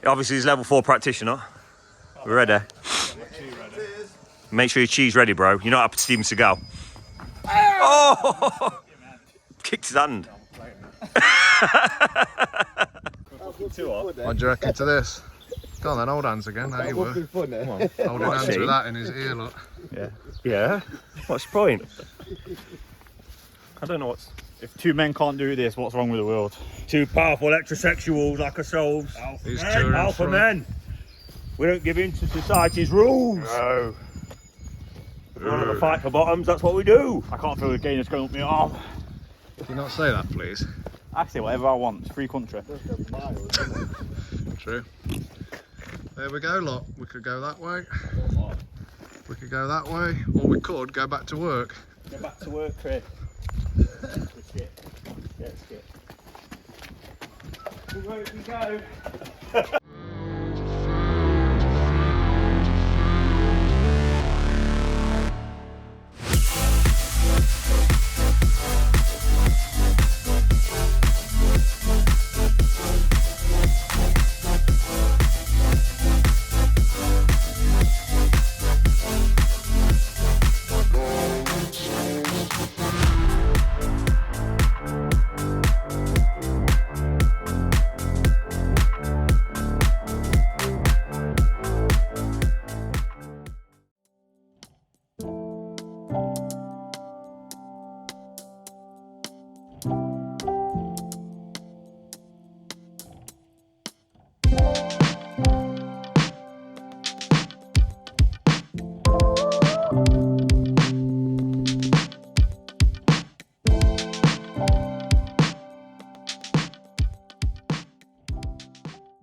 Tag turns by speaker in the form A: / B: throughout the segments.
A: Obviously, he's level 4 practitioner. We're ready. Make sure your cheese ready, bro. You're not up to Steven Seagal. Oh! Kicked his hand.
B: What do you reckon to this? Go on then, hold hands again. How you were? Holding hands with that in his ear, look.
A: Yeah. What's the point? I don't know what's...
C: If two men can't do this, what's wrong with the world?
A: Two powerful heterosexuals like ourselves.
B: These two are in
A: Alpha
B: front.
A: men. We don't give in to society's rules.
C: No.
A: If we want to fight for bottoms, that's what we do.
C: I can't feel the gain that's going up my arm.
B: Can you not say that, please?
C: I say whatever I want. It's free country.
B: True. There we go, lot. We could go that way. We could go that way, or we could go back to work.
C: Go back to work, Chris. Where we go?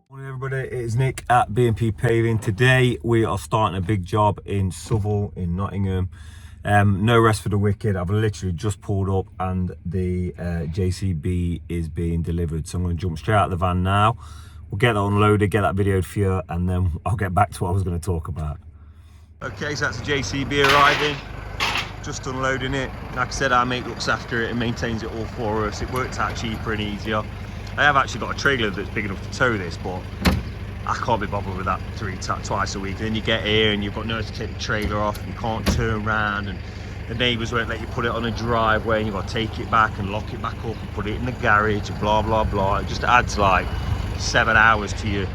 A: Morning everybody, it is Nick at B&P Paving. Today we are starting a big job in Southwell in Nottingham. No rest for the wicked. I've literally just pulled up and the JCB is being delivered, so I'm going to jump straight out of the van now. We'll get that unloaded, get that videoed for you, and then I'll get back to what I was going to talk about. Okay, so that's the JCB arriving, just unloading it. Like I said, our mate looks after it and maintains it all for us. It works out cheaper and easier. I have actually got a trailer that's big enough to tow this, but I can't be bothered with that twice a week. And then you get here and you've got nowhere to take the trailer off, and you can't turn around, and the neighbours won't let you put it on a driveway, and you've got to take it back and lock it back up and put it in the garage and blah blah blah. It just adds like 7 hours to your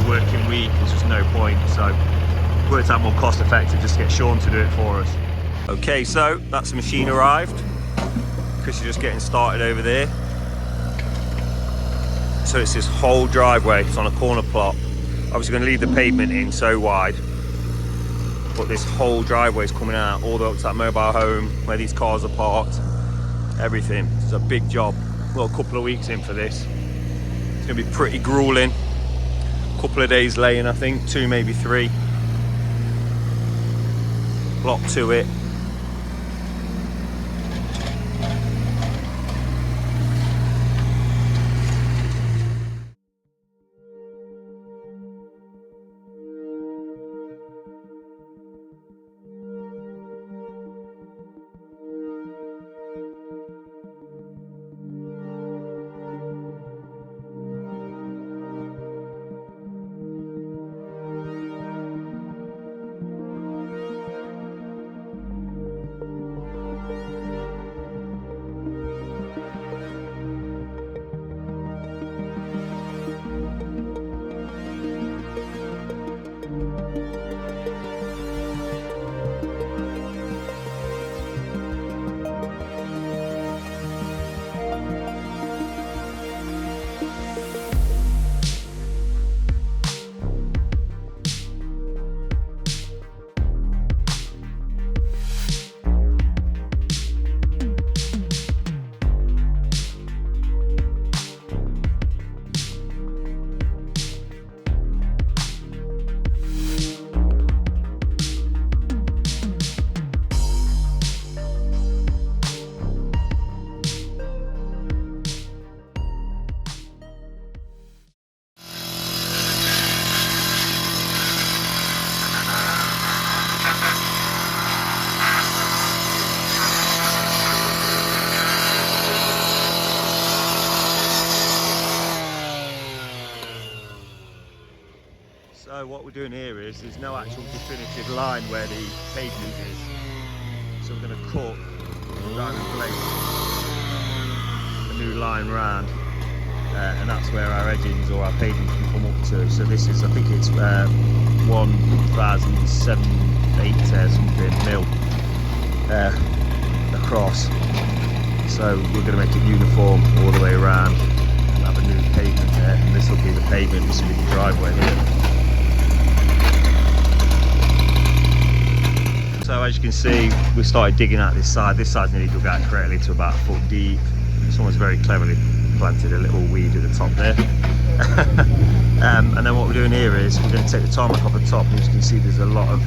A: working week. There's just no point. So it works out more cost effective just to get Sean to do it for us. Okay, so that's the machine arrived. Chris is just getting started over there. So it's this whole driveway, it's on a corner plot. Obviously going to leave the pavement in so wide, but this whole driveway is coming out all the way up to that mobile home where these cars are parked, everything. It's a big job. Well, a couple of weeks in for this. It's going to be pretty grueling. A couple of days laying, I think, 2 maybe 3. Lot to it. So what we're doing here is there's no actual definitive line where the pavement is. So we're going to cut round and place a new line round, and that's where our edgings or our pavement can come up to. So this is, I think it's 1,780 something mil across. So we're going to make it uniform all the way around and have a new pavement there. And this will be the pavement, this will be the driveway here. So as you can see, we started digging out this side. This side's nearly dug out correctly to about a foot deep. Someone's very cleverly planted a little weed at the top there. And then what we're doing here is we're going to take the tarmac off the top, and as you can see there's a lot of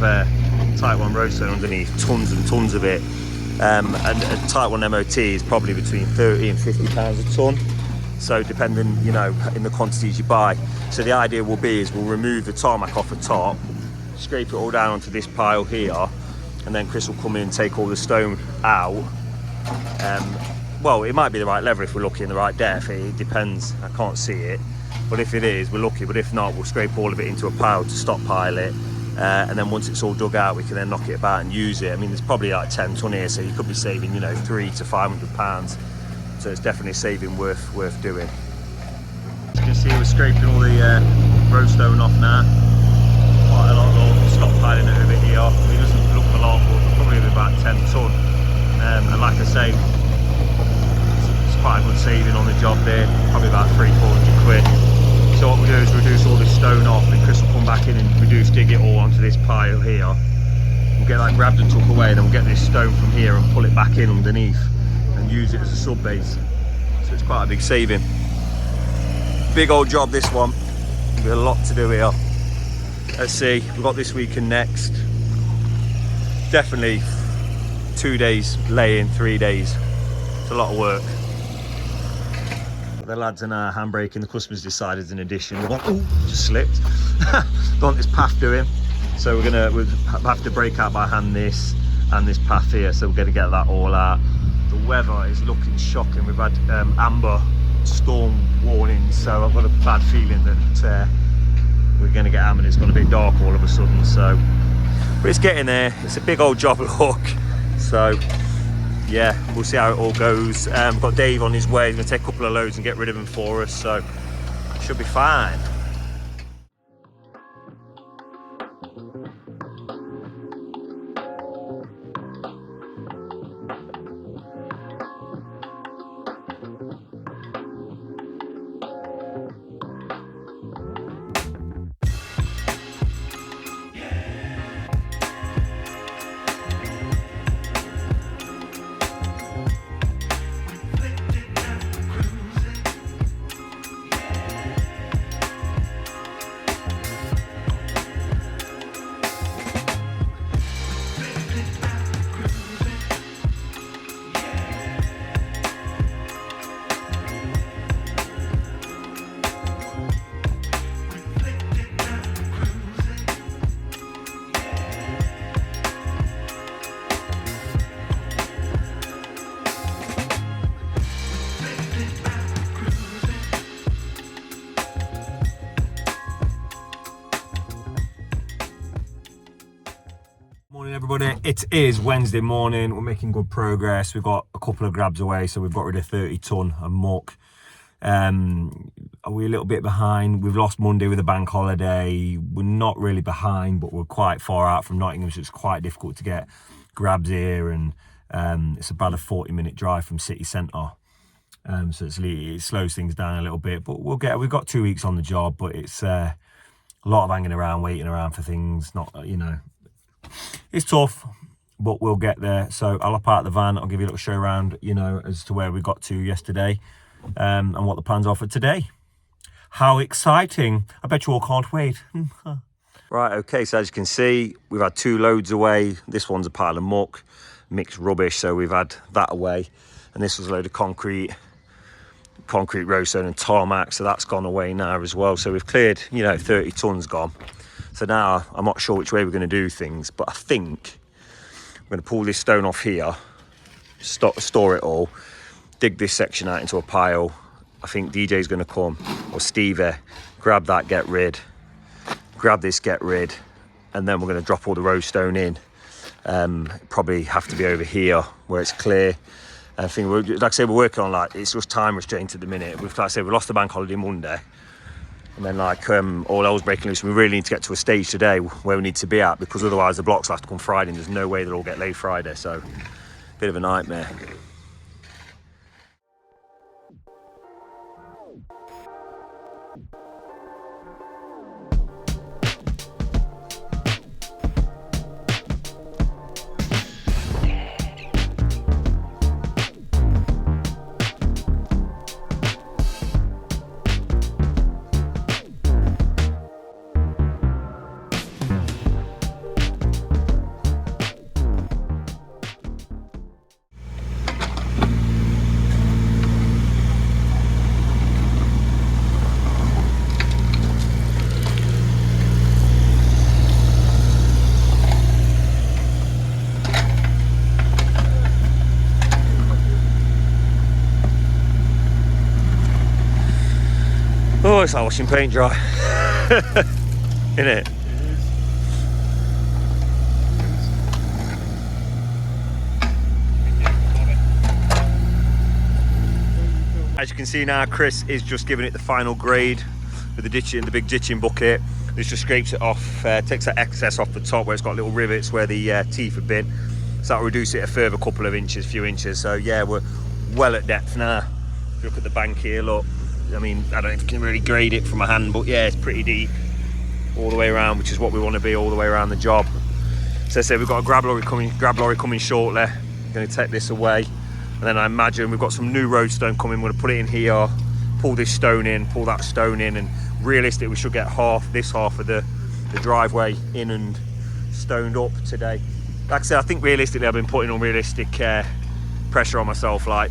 A: Type 1 roadstone underneath, tons and tons of it. And a Type 1 MOT is probably between 30 and 50 pounds a tonne. So depending, you know, in the quantities you buy. So the idea will be is we'll remove the tarmac off the top, scrape it all down onto this pile here, and then Chris will come in and take all the stone out. Well, it might be the right level if we're lucky in the right depth. It depends, I can't see it. But if it is, we're lucky. But if not, we'll scrape all of it into a pile to stockpile it. And then once it's all dug out, we can then knock it about and use it. I mean, there's probably like 10 tonne here, so you could be saving, you know, £300 to £500. So it's definitely a saving worth doing. As you can see, we're scraping all the roadstone off now. Quite a lot of stockpiling it over here. It doesn't look a lot, but probably about 10 tonne. And like I say, it's quite a good saving on the job there. Probably about 300-400 quid. So what we'll do is reduce all this stone off, and Chris will come back in and dig it all onto this pile here. We'll get that grabbed and took away, then we'll get this stone from here and pull it back in underneath and use it as a sub base. So it's quite a big saving. Big old job this one. There'll be a lot to do here. Let's see, we've got this week and next. Definitely 2 days laying, 3 days. It's a lot of work. The lads are now handbraking. The customers decided in addition, we want, ooh, just slipped. Don't want this path doing. So we'll have to break out by hand this and this path here. So we're going to get that all out. The weather is looking shocking. We've had amber storm warnings, so I've got a bad feeling that we're going to get hammered. It's going to be dark all of a sudden. So, but it's getting there. It's a big old job look. So yeah, we'll see how it all goes. We've got Dave on his way. He's going to take a couple of loads and get rid of them for us, so should be fine. Morning everybody, it is Wednesday morning. We're making good progress. We've got a couple of grabs away, so we've got rid of 30 tonne of muck. Are we a little bit behind? We've lost Monday with a bank holiday. We're not really behind, but we're quite far out from Nottingham, so it's quite difficult to get grabs here, and it's about a 40-minute drive from city centre. So it slows things down a little bit, but we've got 2 weeks on the job, but it's a lot of hanging around, waiting around for things. Not, you know, it's tough, but we'll get there. So I'll hop out the van. I'll give you a little show around, you know, as to where we got to yesterday, and what the plans are for today. How exciting. I bet you all can't wait. Right, okay, so as you can see, we've had 2 loads away. This one's a pile of muck, mixed rubbish, so we've had that away. And this was a load of concrete roadstone and tarmac, so that's gone away now as well. So we've cleared, you know, 30 tonnes gone. So now I'm not sure which way we're going to do things, but I think I'm going to pull this stone off here, store it all, dig this section out into a pile. I think DJ's going to come, or Stevie, grab that, get rid, grab this, get rid, and then we're going to drop all the road stone in. Probably have to be over here where it's clear. I think, like I say, we're working on, like, it's just time restraint at the minute. Like I say, we lost the bank holiday Monday, and then all hell's breaking loose. We really need to get to a stage today where we need to be at, because otherwise the blocks will have to come Friday, and there's no way they'll all get laid Friday. So, bit of a nightmare. Oh, it's like washing paint dry, isn't it? As you can see now, Chris is just giving it the final grade with the big ditching bucket. This just scrapes it off, takes that excess off the top where it's got little rivets where the teeth have been. So that'll reduce it a further couple of inches, few inches. So yeah, we're well at depth now. If you look at the bank here, look. I mean, I don't know if you can really grade it from my hand, but yeah, it's pretty deep all the way around, which is what we want to be all the way around the job. So I say we've got a grab lorry coming shortly. I'm going to take this away, and then I imagine we've got some new road stone coming. We're going to put it in here, pull this stone in, pull that stone in, and realistically we should get this half of the driveway in and stoned up today. Like I said, I think realistically I've been putting on realistic pressure on myself. Like,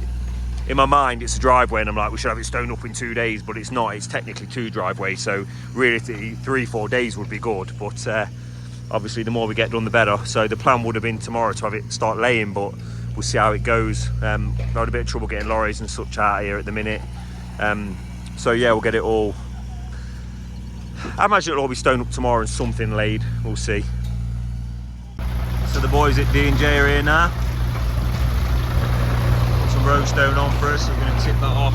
A: in my mind it's a driveway and I'm like, we should have it stoned up in 2 days, but it's not. It's technically 2 driveways, so realistically 3-4 days would be good, but obviously the more we get done the better. So the plan would have been tomorrow to have it start laying, but we'll see how it goes. I've had a bit of trouble getting lorries and such out here at the minute, so yeah, we'll get it all. I imagine it'll all be stoned up tomorrow and something laid, we'll see. So the boys at D&J are here now. Road stone on for us, so we're going to tip that off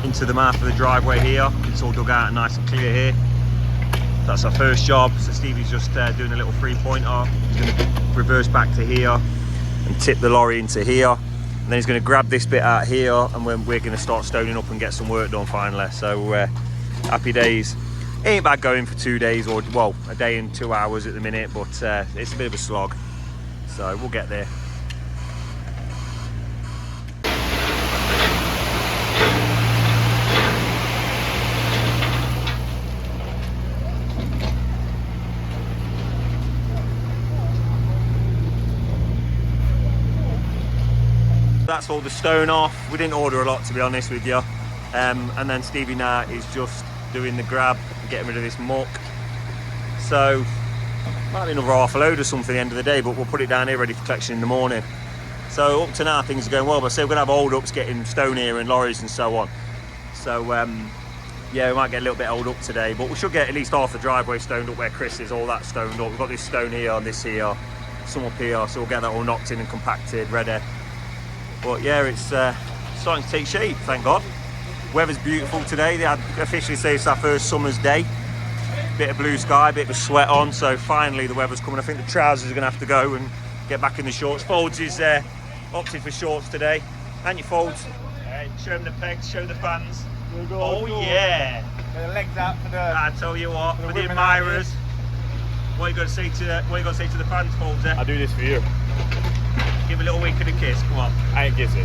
A: into the mouth of the driveway here. It's all dug out and nice and clear here. That's our first job. So Stevie's just doing a little 3-pointer. He's going to reverse back to here and tip the lorry into here, and then he's going to grab this bit out here, and we're going to start stoning up and get some work done finally. So happy days. Ain't bad going for 2 days, or well, a day and 2 hours at the minute, but it's a bit of a slog, so we'll get there. That's all the stone off. We didn't order a lot, to be honest with you, and then Stevie now is just doing the grab and getting rid of this muck. So might be another half a load or something at the end of the day, but we'll put it down here ready for collection in the morning. So up to now things are going well, but so we're gonna have hold ups getting stone here and lorries and so on. So yeah, we might get a little bit hold up today, but we should get at least half the driveway stoned up where Chris is, all that stoned up. We've got this stone here and this here, some up here, so we'll get that all knocked in and compacted, ready. But yeah, it's starting to take shape, thank God. Weather's beautiful today. They had officially say it's our first summer's day. Bit of blue sky, bit of sweat on, so finally the weather's coming. I think the trousers are going to have to go and get back in the shorts. Folds is opted for shorts today. And your folds. Show them the pegs, show the fans. Oh yeah.
C: Get the legs out for the.
A: I tell you what, for the admirers. What you got to say to the fans, Folds?
C: I'll do this for you.
A: Give a little wink and a kiss, come on.
C: I ain't kissing.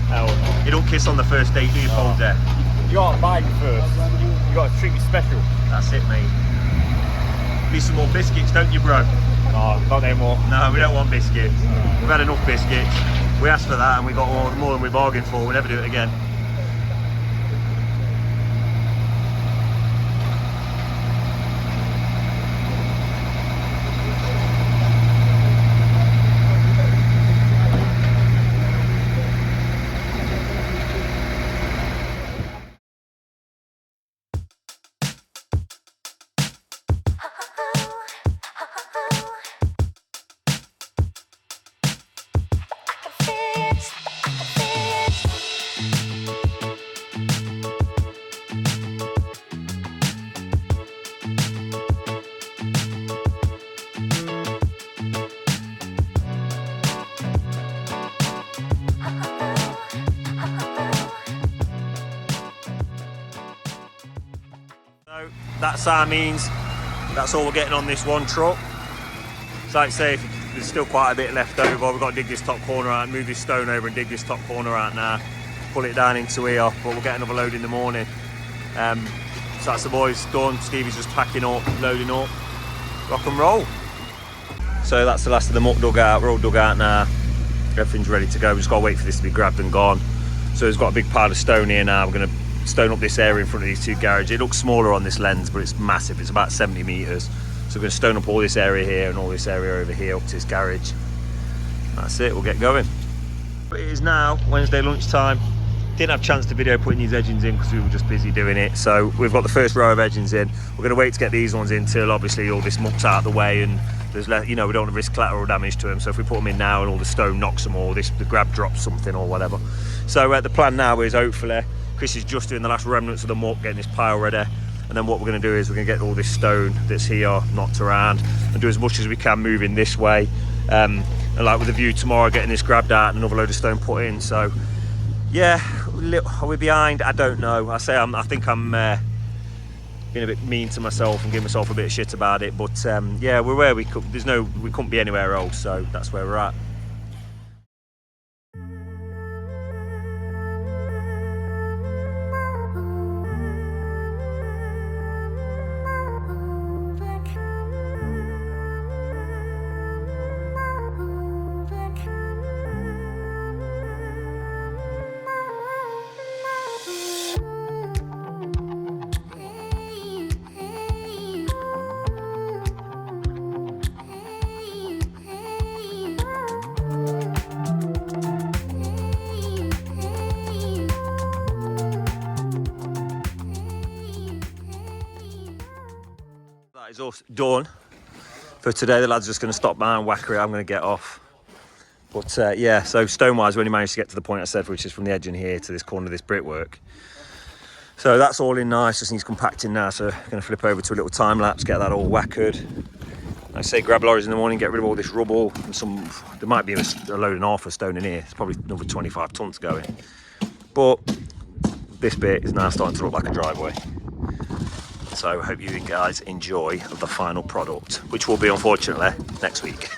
C: Hell.
A: You don't kiss on the first date, do you, Folds?
C: You gotta buy me first. You gotta treat me special.
A: That's it, mate. Need some more biscuits, don't you, bro?
C: No, not anymore.
A: No, we don't want biscuits. We've had enough biscuits. We asked for that and we got more than we bargained for. We'll never do it again. that's our means. That's all we're getting on this one truck. So like I say, there's still quite a bit left over. We've got to dig this top corner out, move this stone over and dig this top corner out now. Pull it down into here, but we'll get another load in the morning. So that's the boys done. Stevie's just packing up, loading up, rock and roll. So that's the last of the muck dug out. We're all dug out now. Everything's ready to go. We've just got to wait for this to be grabbed and gone. So it's got a big pile of stone here now. We're going to stone up this area in front of these two garages. It looks smaller on this lens, but it's massive. It's about 70 metres. So we're going to stone up all this area here and all this area over here up to this garage. That's it, we'll get going. But it is now Wednesday lunchtime. Didn't have a chance to video putting these edgings in because we were just busy doing it. So we've got the first row of edgings in. We're going to wait to get these ones in till obviously all this muck's out of the way and there's less, you know, we don't want to risk collateral damage to them. So if we put them in now and all the stone knocks them or the grab drops something or whatever. So the plan now is hopefully Chris is just doing the last remnants of the muck, getting this pile ready. And then what we're going to do is we're going to get all this stone that's here knocked around and do as much as we can moving this way. And like with a view tomorrow getting this grabbed out and another load of stone put in. So yeah, are we behind? I don't know. I think I'm being a bit mean to myself and giving myself a bit of shit about it. But yeah, we're where we could. We couldn't be anywhere else. So that's where we're at. That is us done for today. The lads are just going to stop by and whack it. I'm going to get off. But yeah, so stone wise we only managed to get to the point I said, which is from the edge in here to this corner of this brickwork. So that's all in nice, just needs compacting now. So I'm going to flip over to a little time lapse, get that all whackered. Like I say, grab lorries in the morning, get rid of all this rubble and some, there might be a load and a half of stone in here. It's probably another 25 tons going. But this bit is now starting to look like a driveway. So I hope you guys enjoy the final product, which will be unfortunately next week.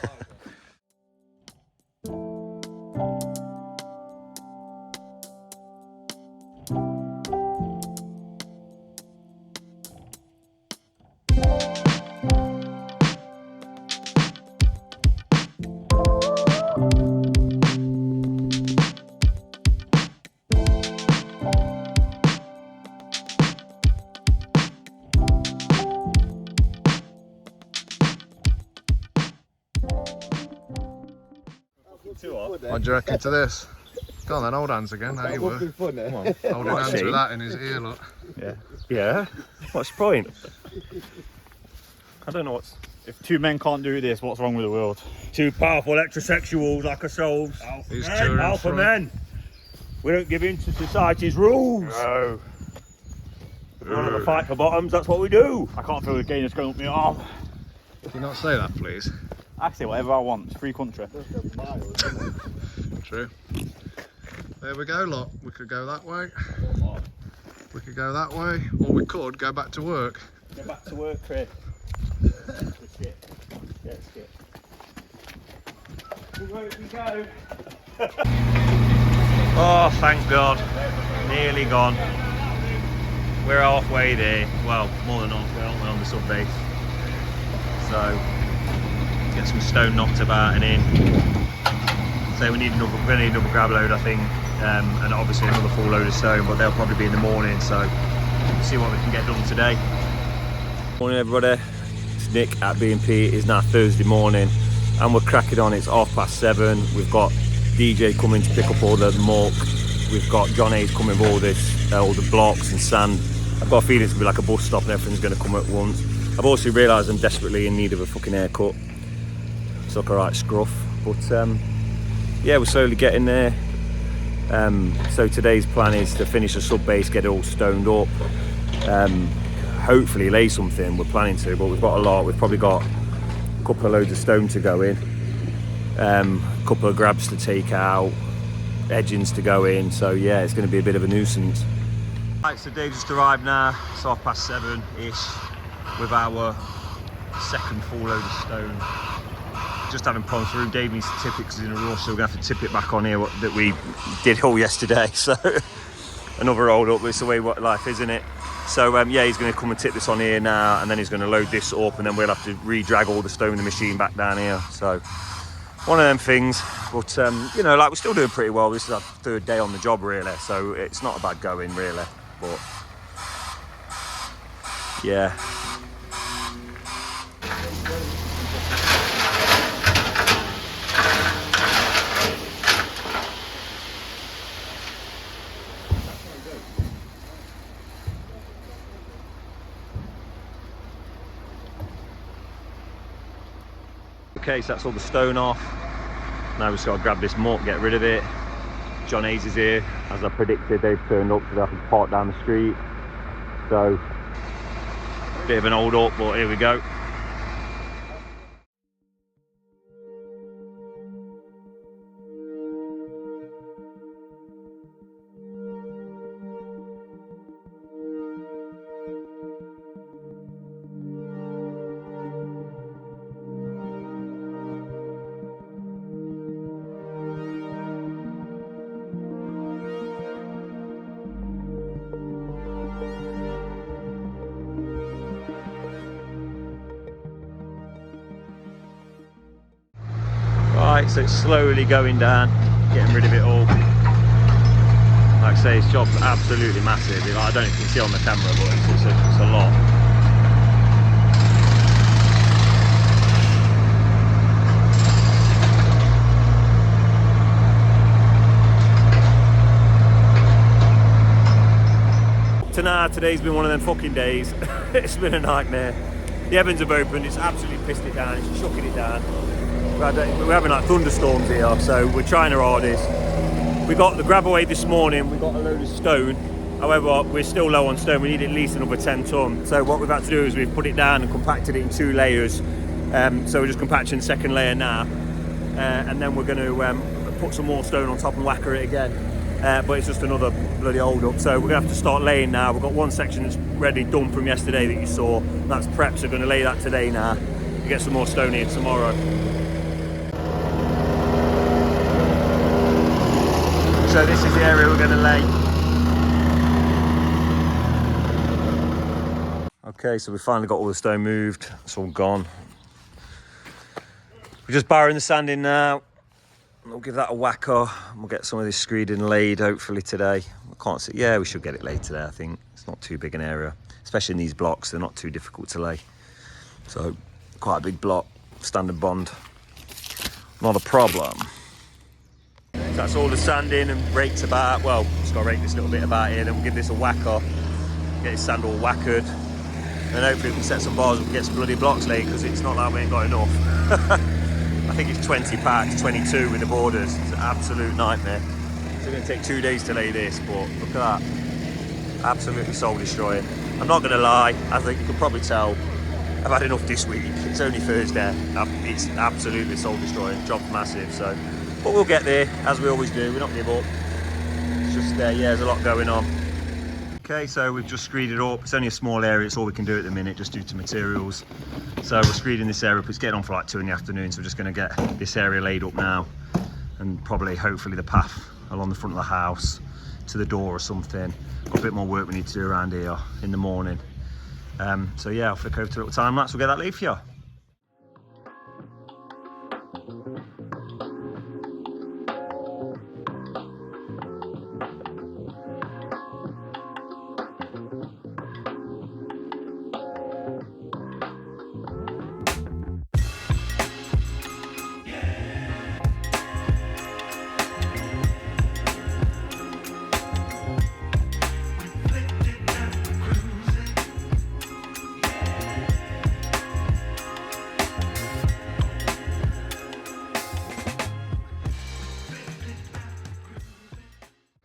B: What do you reckon to this? Go on then, hold hands again, how you were. Holding hands with that in his ear, look.
A: Yeah. Yeah? What's the point? I don't know what's...
C: If two men can't do this, what's wrong with the world?
A: Two powerful heterosexuals like ourselves.
B: These two are in
A: alpha
B: front.
A: men. We don't give in to society's rules.
C: No.
A: If we want to fight for bottoms, that's what we do.
C: I can't feel the gain that's going up my arm.
B: Can you not say that, please?
C: I can say whatever I want, it's free country.
B: True. There we go, lot. We could go that way. We could go that way, or we could go back to work.
C: Go back to work, Chris.
A: Where we go? Oh, thank God. Nearly gone. We're halfway there. Well, more than halfway, aren't we, on the sub base? So, get some stone knocked about and in. So we're going to need another grab load, I think, and obviously another full load of stone, but they'll probably be in the morning, so see what we can get done today. Morning everybody, it's Nick at B&P. It's now Thursday morning and we're cracking on. It's 7:30. We've got DJ coming to pick up all the muck. We've got John A's coming with all this, all the blocks and sand. I've got a feeling it's going to be like a bus stop and everything's going to come at once. I've also realised I'm desperately in need of a fucking haircut. It's like a right scruff, but yeah, we're slowly getting there. So today's plan is to finish the sub base, get it all stoned up, hopefully lay something. We're planning to, but we've got a lot. We've probably got a couple of loads of stone to go in, a couple of grabs to take out, edgings to go in. So yeah, it's going to be a bit of a nuisance. Right, so Dave just arrived now. It's 7:30-ish. with our second full load of stone. Just having problems through. Dave needs to tip it because he's in a rush, so we're going to have to tip it back on here that we did all yesterday. So another hold up, it's the way what life is, isn't it? So yeah, he's going to come and tip this on here now, and then he's going to load this up, and then we'll have to re-drag all the stone in the machine back down here. So one of them things, but you know, like, we're still doing pretty well. This is our third day on the job really, so it's not a bad going really, but yeah. Okay, so that's all the stone off. Now we've just got to grab this muck, get rid of it. John Hayes is here. As I predicted, they've turned up, so they have to park down the street. So, bit of an hold up, but here we go. Right, so it's slowly going down, getting rid of it all. Like I say, this job's absolutely massive. I don't know if you can see on the camera, but it's a lot. Today's been one of them fucking days. It's been a nightmare. The heavens have opened, it's absolutely pissed it down, it's shucking it down. We're having like thunderstorms here, so we're trying our hardest. We got the grab away this morning, we got a load of stone. However, we're still low on stone, we need at least another 10 tonne. So what we've had to do is we've put it down and compacted it in 2 layers. So we're just compacting the second layer now. And then we're going to put some more stone on top and whacker it again. But it's just another bloody hold up. So we're going to have to start laying now. We've got one section that's ready, done from yesterday that you saw. That's prepped, so we're going to lay that today now. To get some more stone here tomorrow. So this is the area we're going to lay. Okay, so we finally got all the stone moved. It's all gone. We're just barring the sand in now. We'll give that a whacker. We'll get some of this screeding laid hopefully today. I can't see. Yeah, we should get it laid today. I think it's not too big an area, especially in these blocks. They're not too difficult to lay. So quite a big block, standard bond. Not a problem. So that's all the sand in and raked about. Well, just got to rake this little bit about here, then we'll give this a whacker, get this sand all whackered, and hopefully we can set some bars and get some bloody blocks laid, because it's not like we ain't got enough. I think it's 20 packs, 22 with the borders. It's an absolute nightmare. It's going to take 2 days to lay this, but look at that. Absolutely soul destroying. I'm not going to lie, I think you can probably tell I've had enough this week. It's only Thursday. It's absolutely soul destroying. Job's massive, so. But we'll get there, as we always do. We don't give up. It's just, yeah, there's a lot going on. Okay, so we've just screeded it up. It's only a small area. It's all we can do at the minute, just due to materials. So we're screeding this area up. It's getting on for like 2 in the afternoon, so we're just going to get this area laid up now. And probably, hopefully, the path along the front of the house to the door or something. Got a bit more work we need to do around here in the morning. So yeah, I'll flick over to a little time lapse. We'll get that laid for you.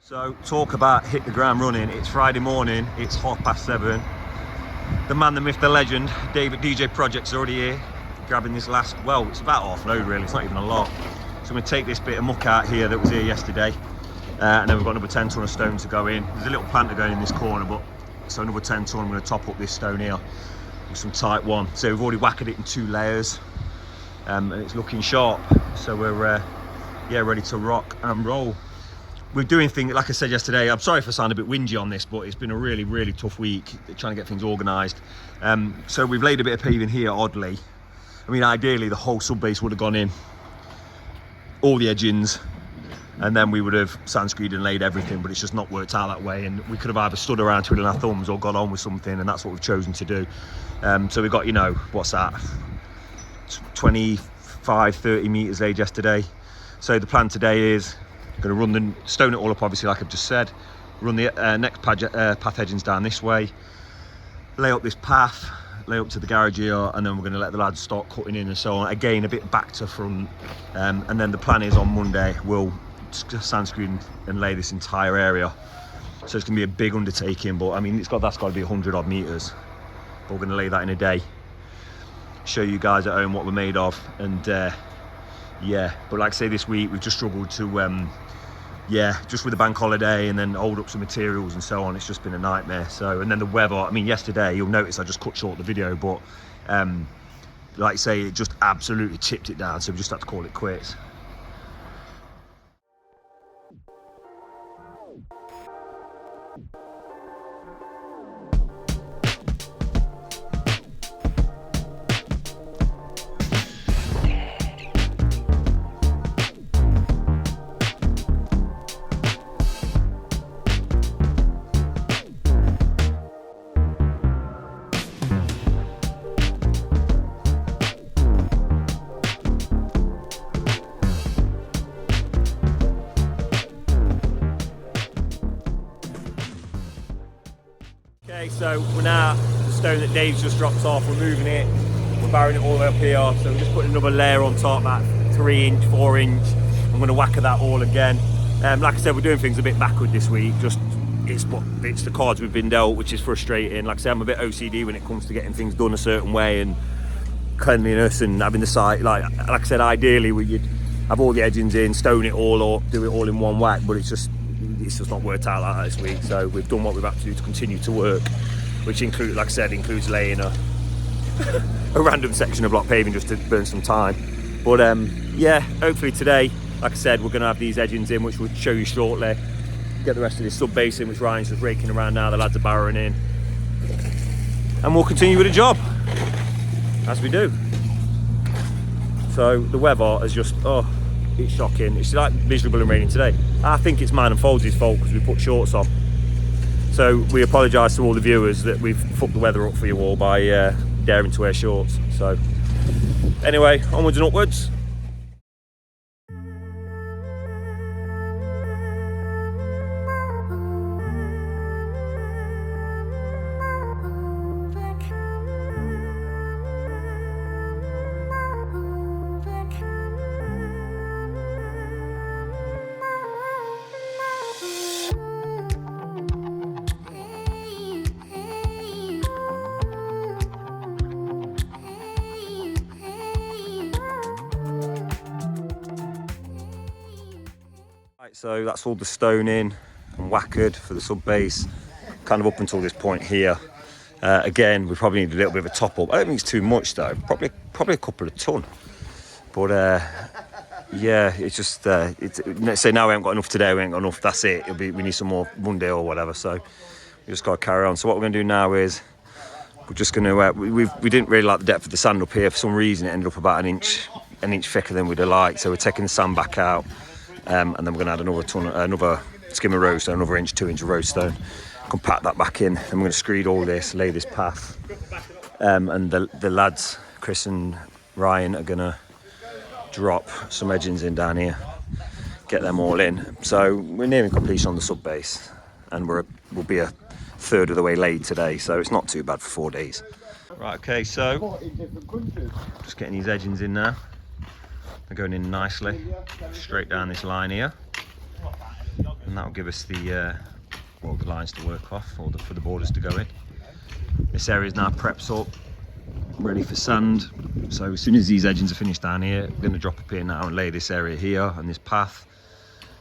A: So talk about hit the ground running. It's Friday morning, it's 7:30. The man, the myth, the legend, Dave at DJ Project's already here, grabbing this last, well, it's about half load really, it's not even a lot. So I'm going to take this bit of muck out here that was here yesterday, and then we've got another 10 tonne of stone to go in. There's a little planter going in this corner, but so another 10 tonne, I'm going to top up this stone here. with some type 1. So we've already whacked it in 2 layers, and it's looking sharp. So we're yeah, ready to rock and roll. We're doing things, like I said yesterday, I'm sorry if I sound a bit whingy on this, but it's been a really, really tough week trying to get things organised. So we've laid a bit of paving here, oddly. I mean, ideally the whole sub base would have gone in, all the edgings, and then we would have sand screeded and laid everything, but it's just not worked out that way, and we could have either stood around twiddling our thumbs or got on with something, and that's what we've chosen to do. So we've got, you know, what's that, 25-30 metres laid yesterday. So the plan today is going to run the stone it all up, obviously, like I've just said, run the next path edgings down this way, lay up this path, lay up to the garage here, and then we're going to let the lads start cutting in and so on, again a bit back to front, and then the plan is on Monday we'll sand screen and lay this entire area. So it's going to be a big undertaking, but I mean that's got to be 100 odd metres, but we're going to lay that in a day, show you guys at home what we're made of. And yeah, but like I say, this week we've just struggled to yeah, just with the bank holiday and then hold up some materials and so on, it's just been a nightmare. So, and then the weather, I mean yesterday you'll notice I just cut short the video, but like I say, it just absolutely tipped it down, so we just had to call it quits. Okay, so we're now the stone that Dave's just dropped off, we're moving it, we're barring it all the way up here, so we're just putting another layer on top, that 3 inch, 4 inch. I'm going to whack that all again. Like I said, we're doing things a bit backward this week, just it's the cards we've been dealt, which is frustrating. Like I said, I'm a bit OCD when it comes to getting things done a certain way and cleanliness and having the site, like I said, ideally you'd have all the edgings in, stone it all up, do it all in one whack, but it's just not worked out like that this week. So we've done what we've had to do to continue to work, which includes, like I said, laying a random section of block paving just to burn some time. But yeah, hopefully today, like I said, we're going to have these edgings in, which we'll show you shortly. Get the rest of this sub basin, which Ryan's just raking around now, the lads are barrowing in, and we'll continue with the job as we do. So the weather is just, oh, it's shocking. It's like miserable and raining today. I think it's mine and Folds' fault because we put shorts on. So we apologise to all the viewers that we've fucked the weather up for you all by daring to wear shorts. So anyway, onwards and upwards. So that's all the stone in and whackered for the sub base, kind of up until this point here. Again, we probably need a little bit of a top up. I don't think it's too much though, probably a couple of ton. But yeah, it's just let's say now we haven't got enough today, we ain't got enough, that's it. We need some more Monday or whatever, so we just got to carry on. So what we're going to do now is we're just going to we didn't really like the depth of the sand up here. For some reason it ended up about an inch thicker than we'd have liked, so we're taking the sand back out. And then we're going to add another skim of roadstone, another 2 inch of roadstone, compact that back in. Then we're going to screed all this, lay this path, and the lads, Chris and Ryan, are going to drop some edgings in down here, get them all in. So we're nearing completion on the sub base, and we'll be a third of the way laid today, so it's not too bad for 4 days. Right, okay, so just getting these edgings in now. They're going in nicely, straight down this line here, and that'll give us the lines to work off, or for the borders to go in. This area is now prepped up, ready for sand. So as soon as these edgings are finished down here, we're going to drop up here now and lay this area here and this path.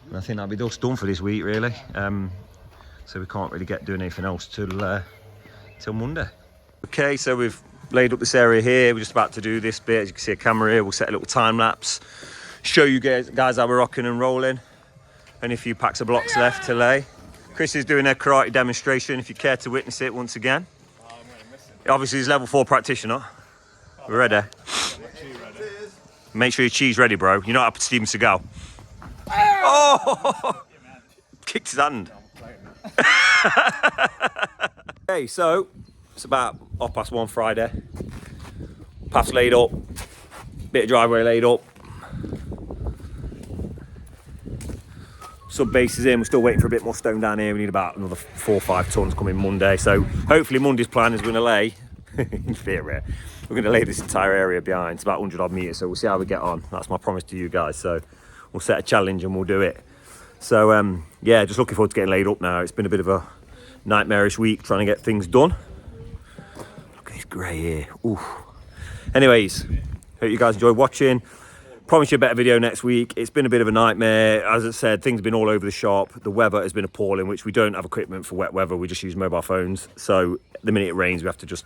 A: And I think that'll be just done for this week, really. So we can't really get doing anything else till Monday. Okay, so we've laid up this area here. We're just about to do this bit. As you can see a camera here, we'll set a little time lapse, show you guys how we're rocking and rolling. Only a few packs of blocks left to lay. Chris is doing a karate demonstration, if you care to witness it once again. Obviously he's level 4 practitioner. We're ready. Make sure your cheese ready, bro. You're not up to Steven Seagal. Oh! Kicked his hand. Okay, so it's about 1:30 Friday. Path's laid up. Bit of driveway laid up. Sub base is in. We're still waiting for a bit more stone down here. We need about another 4 or 5 tons coming Monday. So hopefully Monday's plan is we're going to lay, in theory, we're going to lay this entire area behind. It's about 100 odd metres, so we'll see how we get on. That's my promise to you guys. So we'll set a challenge and we'll do it. So yeah, just looking forward to getting laid up now. It's been a bit of a nightmarish week trying to get things done. Look at this grey here. Ooh. Anyways, hope you guys enjoy watching. Promise you a better video next week. It's been a bit of a nightmare. As I said, things have been all over the shop. The weather has been appalling, which we don't have equipment for wet weather. We just use mobile phones. So the minute it rains, we have to just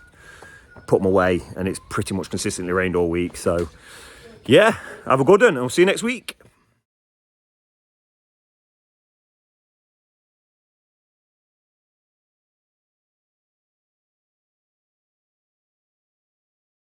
A: put them away. And it's pretty much consistently rained all week. So yeah, have a good one. And we'll see you next week.